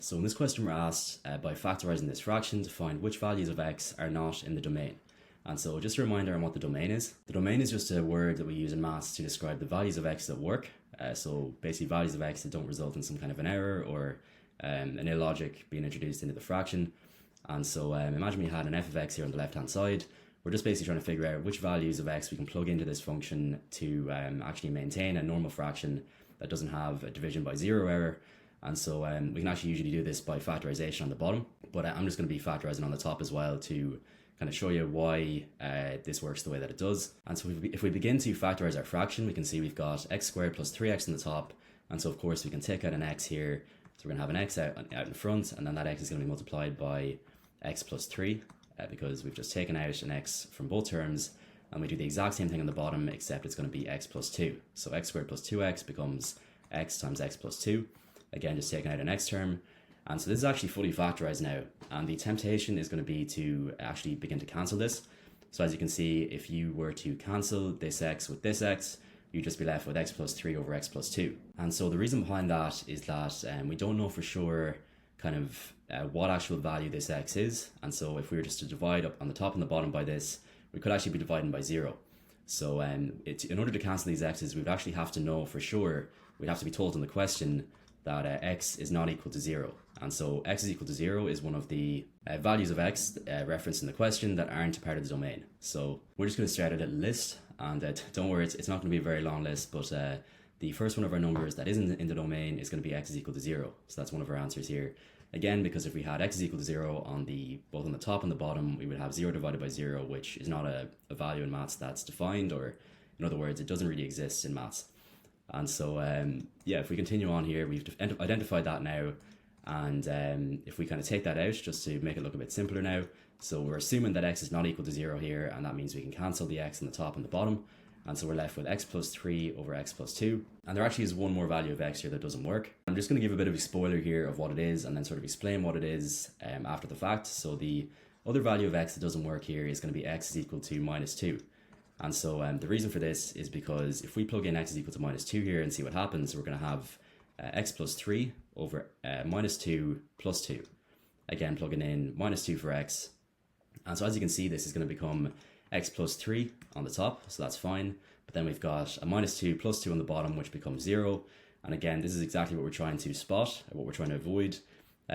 So in this question we're asked by factorising this fraction to find which values of x are not in the domain. And so just a reminder on what the domain is. The domain is just a word that we use in maths to describe the values of x that work. So basically values of x that don't result in some kind of an error or an illogic being introduced into the fraction. And so imagine we had an f of x here on the left hand side. We're just basically trying to figure out which values of x we can plug into this function to actually maintain a normal fraction that doesn't have a division by zero error. And so we can actually usually do this by factorization on the bottom, but I'm just going to be factorizing on the top as well to kind of show you why this works the way that it does. And so if we begin to factorize our fraction, we can see we've got x squared plus 3x on the top. And so of course we can take out an x here. So we're going to have an x out in front, and then that x is going to be multiplied by x plus 3 because we've just taken out an x from both terms. And we do the exact same thing on the bottom, except it's going to be x plus 2. So x squared plus 2x becomes x times x plus 2. Again, just taking out an x term. And so this is actually fully factorized now. And the temptation is going to be to actually begin to cancel this. So as you can see, if you were to cancel this x with this x, you'd just be left with x plus 3 over x plus 2. And so the reason behind that is that we don't know for sure kind of what actual value this x is. And so if we were just to divide up on the top and the bottom by this, we could actually be dividing by 0. So in order to cancel these x's, we would actually have to know for sure, we'd have to be told in the question that x is not equal to 0. And so x is equal to 0 is one of the values of x referenced in the question that aren't a part of the domain. So we're just going to start a little list, and don't worry, it's not going to be a very long list, but the first one of our numbers that isn't in the domain is going to be x is equal to 0. So that's one of our answers here. Again, because if we had x is equal to 0 on both on the top and the bottom, we would have 0 divided by 0, which is not a value in maths that's defined, or in other words, it doesn't really exist in maths. And so, yeah, if we continue on here, we've identified that now. And if we kind of take that out, just to make it look a bit simpler now. So we're assuming that x is not equal to 0 here, and that means we can cancel the x on the top and the bottom. And so we're left with x plus 3 over x plus 2. And there actually is one more value of x here that doesn't work. I'm just going to give a bit of a spoiler here of what it is, and then sort of explain what it is after the fact. So the other value of x that doesn't work here is going to be x is equal to minus 2. And so the reason for this is because if we plug in x is equal to minus 2 here and see what happens, we're going to have x plus 3 over minus 2 plus 2. Again, plugging in minus 2 for x. And so as you can see, this is going to become x plus 3 on the top, so that's fine. But then we've got a minus 2 plus 2 on the bottom, which becomes 0. And again, this is exactly what we're trying to spot, what we're trying to avoid,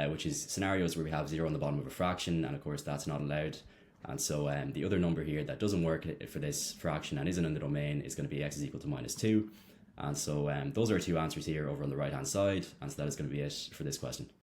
which is scenarios where we have 0 on the bottom of a fraction, and of course that's not allowed. And so the other number here that doesn't work for this fraction and isn't in the domain is going to be x is equal to minus 2. And so those are our two answers here over on the right hand side, and so that is going to be it for this question.